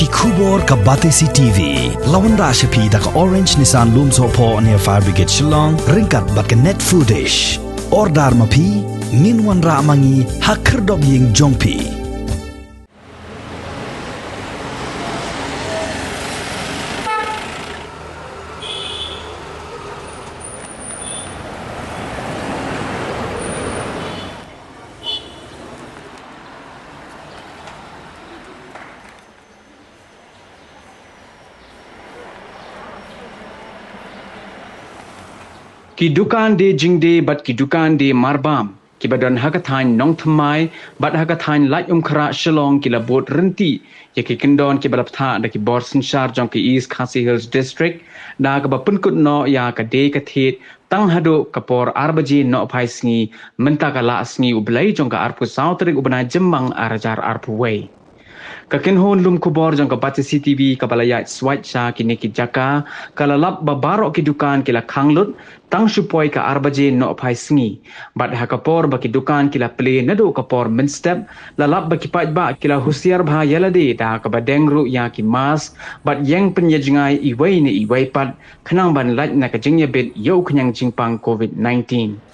Kubor ka Batesi TV. Lawan Rashapi da ka Orange Nissan Looms Hopo near Fire Brigade Shillong. Ringkat bat ka net foodish. Ordar mapi. Minwan ra mangi hakerdog ying jongpi. Ki dukan de jingde bat ki dukan de marbam ki badan hakathain nong thamai bat hakathain laj kara Shillong ki labot renti ya ki kendon ki balap tha da ki borsin shar jong ki East Khasi Hills district da ka bapunkut no ya ka de ka thet tang hado kapor arbaji no phai sngi menta ka la sngi ublai jong ka arpu sautrik ubna jemmang arajar arpu wei kakin hon lum kubor jong ka Batesi TV ka balayat swat sha kini ki jaka kalalap babaro ki dukan kila khanglut tang supoi ka arbaje no phai sngi bat ha kapor ba ki dukan kila play nado kapor min step lalap ba ki pat ba kila husiar bha yalade da ka badeng ru ya ki mas bat yang penyejngai iwai ni iwai pat khnang ban laj na ka jingya bit yo khnyang jingpang COVID-19